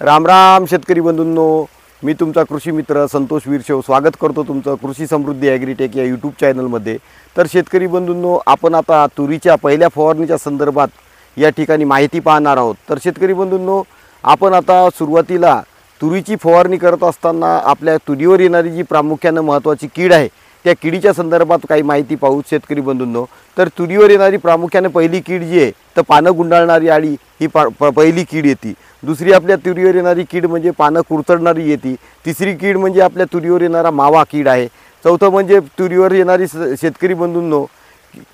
राम राम शेतकरी बंधूंनो, मी तुमचा कृषी मित्र संतोष वीरशेव स्वागत करतो तुमचं कृषी समृद्धी ॲग्रीटेक या यूट्यूब चॅनलमध्ये। तर शेतकरी बंधूंनो, आपण आता तुरीच्या पहिल्या फवारणीच्या संदर्भात या ठिकाणी माहिती पाहणार आहोत। तर शेतकरी बंधूंनो, आपण आता सुरुवातीला तुरीची फवारणी करत असताना आपल्या तुरीवर येणारी जी प्रामुख्याने महत्त्वाची कीड आहे त्या किडीच्या संदर्भात काही माहिती पाहू शेतकरी बंधूंनो। तर तुरीवर येणारी प्रामुख्याने पहिली कीड जी आहे तर पानं गुंडाळणारी अळी ही पहिली कीड येते। दुसरी आपल्या तुरीवर येणारी कीड म्हणजे पानं कुरतडणारी येते। तिसरी कीड म्हणजे आपल्या तुरीवर येणारा मावा कीड आहे। चौथं म्हणजे तुरीवर येणारी शेतकरी बंधूंनो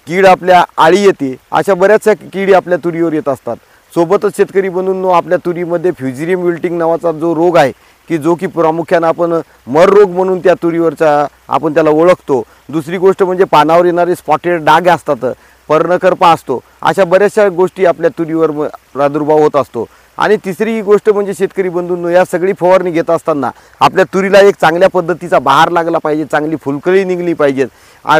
कीड आपल्या आळी येते। अशा बऱ्याचशा कीडी आपल्या तुरीवर येत असतात। सोबतच शेतकरी बंधूंनो, आपल्या तुरीमध्ये फ्युझिरियम विल्टिंग नावाचा जो रोग आहे जो की प्रामुख्याने आपण मर रोग म्हणून त्या तुरीवरचा आपण त्याला ओळखतो। दुसरी गोष्ट म्हणजे पानावर येणारे स्पॉटेड डाग असतात, पर्णकरपा असतो, अशा बऱ्याचशा गोष्टी आपल्या तुरीवर प्रादुर्भाव होत असतो। आणि तिसरी गोष्ट म्हणजे शेतकरी बंधूंनो, या सगळी फवारणी घेत असताना आपल्या तुरीला एक चांगल्या पद्धतीचा बहार लागला पाहिजे, चांगली फुलकळी निघली पाहिजे।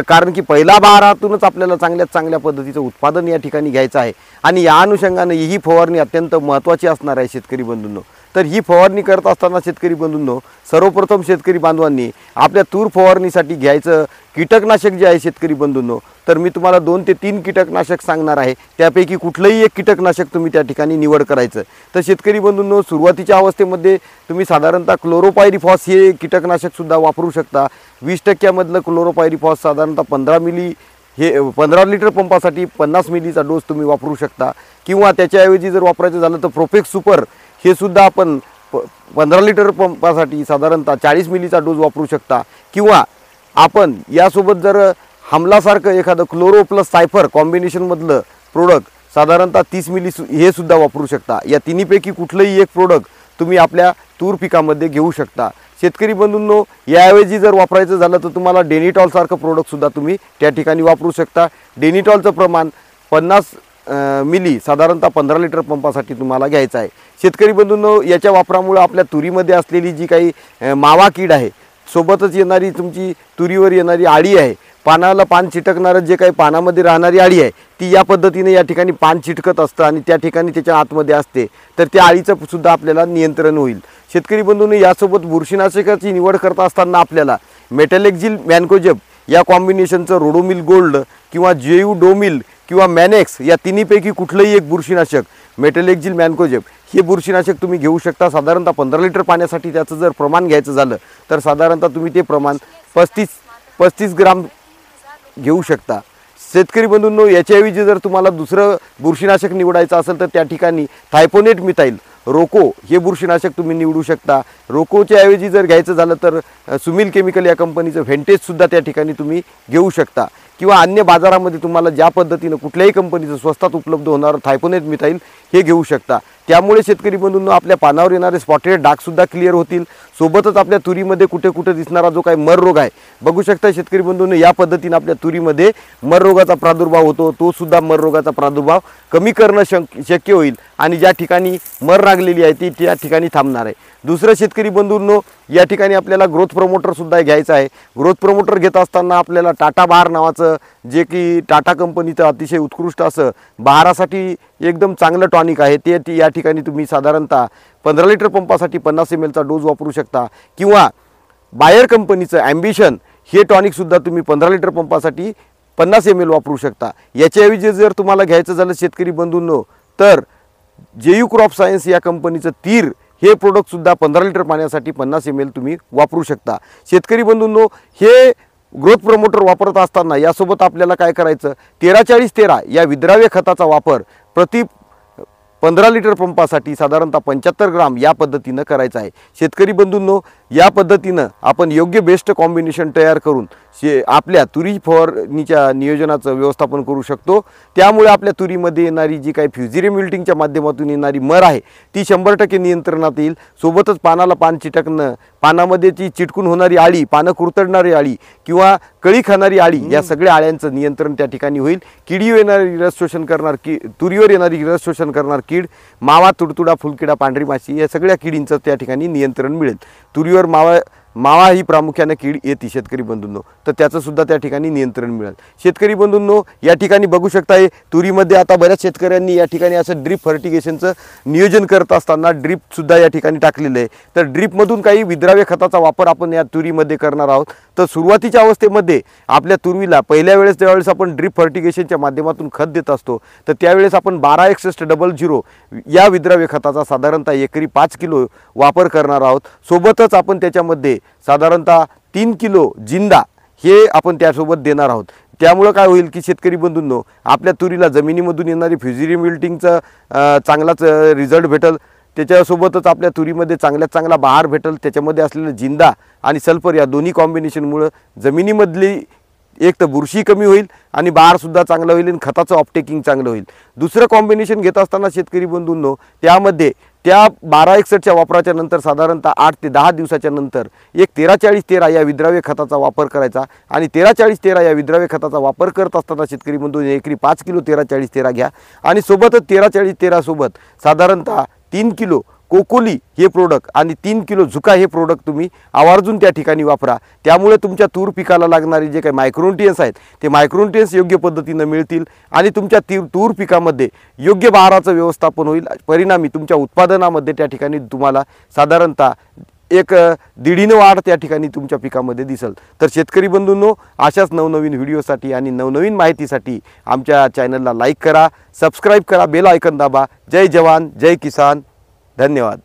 कारण की पहिला बहारातूनच आपल्याला चांगल्या पद्धतीचं उत्पादन या ठिकाणी घ्यायचं आहे आणि या अनुषंगाने ही फवारणी अत्यंत महत्त्वाची असणार आहे शेतकरी बंधूंनो। तर ही फवारणी करत असताना शेतकरी बंधूंनो, सर्वप्रथम शेतकरी बांधवांनी आपल्या तूर फवारणीसाठी घ्यायचं कीटकनाशक जे आहे शेतकरी बंधूंनो, तर मी तुम्हाला 2 ते 3 कीटकनाशक सांगणार आहे। त्यापैकी कुठलंही एक कीटकनाशक तुम्ही त्या ठिकाणी निवड करायचं। तर शेतकरी बंधूंनो, सुरुवातीच्या अवस्थेमध्ये तुम्ही साधारणतः क्लोरोपायरिफॉस हे कीटकनाशक सुद्धा वापरू शकता। 20% मधलं क्लोरोपायरिफॉस साधारणतः 15 मिली हे 15 लिटर पंपासाठी 50 मिलीचा डोस तुम्ही वापरू शकता। किंवा त्याच्याऐवजी जर वापरायचं झालं तर प्रोफेक्स सुपर हे सुद्धा आपण 15 लिटर पंपासाठी साधारणतः 40 मिलीचा डोस वापरू शकता। किंवा आपण यासोबत जर हमलासारखं एखादं क्लोरो प्लस सायफर कॉम्बिनेशनमधलं प्रोडक्ट साधारणतः 30 मिली हे सुद्धा वापरू शकता। या तिन्हीपैकी कुठलंही एक प्रोडक्ट तुम्ही आपल्या तूर पिकामध्ये घेऊ शकता। शेतकरी बंधूंनो, याऐवजी जर वापरायचं झालं तर तुम्हाला डेनिटॉल सारखं प्रोडक्ट सुद्धा तुम्ही त्या ठिकाणी वापरू शकता। डेनिटॉलचं प्रमाण 50 मिली साधारणतः 15 लिटर पंपासाठी तुम्हाला घ्यायचं आहे। शेतकरी बंधूंनो, याच्या वापरामुळे आपल्या तुरीमध्ये असलेली जी काही मावा कीड आहे, सोबतच येणारी तुमची तुरीवर येणारी आळी आहे, पानाला पान चिटकणारं जे काही पानामध्ये राहणारी आळी आहे ती या पद्धतीने या ठिकाणी पान चिटकत असतं आणि त्या ठिकाणी त्याच्या आतमध्ये असते, तर त्या आळीचं सुद्धा आपल्याला नियंत्रण होईल। शेतकरी बंधूंनो, यासोबत बुरशीनाशकाची निवड करत असताना आपल्याला मेटॅलेक्झिल मॅनकोजेब या कॉम्बिनेशनचं रोडोमिल गोल्ड किंवा जेयूडोमिल किंवा मॅनेक्स या तिन्हीपैकी कुठलंही एक बुरशीनाशक मेटॅलेक्झिल मॅनकोजेब हे बुरशीनाशक तुम्ही घेऊ शकता। साधारणतः 15 लिटर पाण्यासाठी त्याचं जर प्रमाण घ्यायचं झालं तर साधारणतः तुम्ही ते प्रमाण 35 ग्राम घेऊ शकता। शेतकरी बंधूंनो, याच्याऐवजी जर तुम्हाला दुसरं बुरशीनाशक निवडायचं असेल तर त्या ठिकाणी थायपोनेट मिथाईल रोको हे बुरशीनाशक तुम्ही निवडू शकता। रोकोच्या ऐवजी जर घ्यायचं झालं तर सुमिल केमिकल या कंपनीचं व्हेंटेज सुद्धा त्या ठिकाणी तुम्ही घेऊ शकता। किंवा अन्य बाजारामध्ये तुम्हाला ज्या पद्धतीनं कुठल्याही कंपनीचं स्वस्तात उपलब्ध होणारं थायपोनेट मिथाईल हे घेऊ शकता। त्यामुळे शेतकरी बंधूंनो, आपल्या पानावर येणारे स्पॉटेड डाग सुद्धा क्लिअर होतील। सोबतच आपल्या तुरीमध्ये कुठे दिसणारा जो काही मर रोग आहे, बघू शकता शेतकरी बंधूंनो, या पद्धतीने आपल्या तुरीमध्ये मर रोगाचा प्रादुर्भाव होतो, तो सुद्धा मर रोगाचा प्रादुर्भाव कमी करणं शक्य होईल आणि ज्या ठिकाणी मर लागलेली आहे ती त्या ठिकाणी थांबणार आहे। दुसरं शेतकरी बंधूंनो, या ठिकाणी आपल्याला ग्रोथ प्रमोटर सुद्धा घ्यायचं आहे। ग्रोथ प्रमोटर घेत असताना आपल्याला टाटा बहार नावाचं जे की टाटा कंपनीचं अतिशय उत्कृष्ट असं बहारासाठी एकदम चांगलं टॉनिक आहे ते या ठिकाणी तुम्ही साधारणतः 15 लिटर पंपासाठी 50 ml चा डोस वापरू शकता। किंवा बायर कंपनीचं ॲम्बिशन हे टॉनिक सुद्धा तुम्ही 15 लिटर पंपासाठी 50 ml वापरू शकता। याच्याऐवजी जर तुम्हाला घ्यायचं झालं शेतकरी बंधूंनो तर जेयू क्रॉप सायन्स या कंपनीचं तीर हे प्रोडक्ट सुद्धा 15 लिटर पाण्यासाठी 50 ml तुम्ही वापरू शकता। शेतकरी बंधूंनो, हे ग्रोथ प्रमोटर वापरत असताना यासोबत आपल्याला काय करायचं, 13-40-13 या विद्राव्य खताचा वापर प्रति 15 लिटर पंपासाठी साधारणतः 75 ग्राम या पद्धतीनं करायचं आहे। शेतकरी बंधूंनो, या पद्धतीनं आपण योग्य बेस्ट कॉम्बिनेशन तयार करून आपल्या तुरी फवारणीच्या नियोजनाचं व्यवस्थापन करू शकतो। त्यामुळे आपल्या तुरीमध्ये येणारी जी काही फ्युझिरियम विल्टिंगच्या माध्यमातून येणारी मर आहे ती 100% नियंत्रणात येईल। सोबतच पानाला पान चिटकणं, पानामध्ये ती चिटकून होणारी आळी, पानं कुरतडणारी आळी किंवा कळी खाणारी आळी या सगळ्या आळ्यांचं नियंत्रण त्या ठिकाणी होईल। किडीवर येणारी रस शोषण करणार तुरीवर येणारी रस शोषण करणार कीड, मावा, तुडतुडा, फुलकिडा, पांढरी माशी या सगळ्या किडींचं त्या ठिकाणी नियंत्रण मिळेल। तुरीवर मावा मावा ही प्रामुख्याने कीड येते शेतकरी बंधूंनो, तर त्याचं सुद्धा त्या ठिकाणी नियंत्रण मिळेल. शेतकरी बंधूंनो, या ठिकाणी बघू शकताय तुरीमध्ये आता बऱ्याच शेतकऱ्यांनी या ठिकाणी असं ड्रीप फर्टिगेशनचं नियोजन करत असताना ड्रीपसुद्धा या ठिकाणी टाकलेलं आहे. तर ड्रीपमधून काही विद्राव्य खताचा वापर आपण या तुरीमध्ये करणार आहोत. तर सुरुवातीच्या अवस्थेमध्ये आपल्या तुरीला पहिल्या वेळेस ज्यावेळेस आपण ड्रीप फर्टिगेशनच्या माध्यमातून खत देत असतो, तर त्यावेळेस आपण 126100 या विद्राव्य खताचा साधारणतः एकरी 5 किलो वापर करणार आहोत. सोबतच आपण त्याच्यामध्ये साधारणतः 3 किलो जिंदा हे आपण त्यासोबत देणार आहोत. त्यामुळं काय होईल की शेतकरी बंधूंनो, आपल्या तुरीला जमिनीमधून येणारी फ्युजिरियम विल्टिंगचं चांगलाच रिझल्ट भेटेल. त्याच्यासोबतच आपल्या तुरीमध्ये चांगल्यात चांगला बहार भेटेल. त्याच्यामध्ये असलेलं जिंदा आणि सल्फर या दोन्ही कॉम्बिनेशनमुळं जमिनीमधली एक तर बुरशी कमी होईल आणि बहारसुद्धा चांगलं होईल आणि खताचं ऑपटेकिंग चांगलं होईल. दुसरं कॉम्बिनेशन घेत असताना शेतकरी बंधूंनो, त्यामध्ये त्या 1261च्या वापराच्या नंतर साधारणतः 8 ते 10 दिवसाच्या नंतर एक 13-40-13 या विद्राव्य खताचा वापर करायचा. आणि 13-40-13 या विद्राव्य खताचा वापर करत असताना शेतकरी बंधू एकरी 5 किलो 13-40-13 घ्या. आणि सोबतच 13-40-13 सोबत साधारणतः 3 किलो कोकोली हे प्रोडक्ट आणि 3 किलो झुका हे प्रोडक्ट तुम्ही आवर्जून त्या ठिकाणी वापरा. त्यामुळे तुमच्या तूर पिकाला लागणारे जे काही मायक्रोन्युट्रियन्स आहेत ते मायक्रोन्युट्रियन्स योग्य पद्धतीने मिळतील आणि तुमच्या तूर पिकामध्ये योग्य बहाराचं व्यवस्थापन होईल. परिणामी तुमच्या उत्पादनामध्ये त्या ठिकाणी तुम्हाला साधारणतः एक 1.5 वाढ त्या ठिकाणी तुमच्या पिकामध्ये दिसेल. तर शेतकरी बंधूंनो, अशाच नवनवीन व्हिडिओसाठी आणि नवनवीन माहितीसाठी आमच्या चॅनलला लाईक करा, सबस्क्राईब करा, बेल आयकॉन दाबा. जय जवान, जय किसान. धन्यवाद.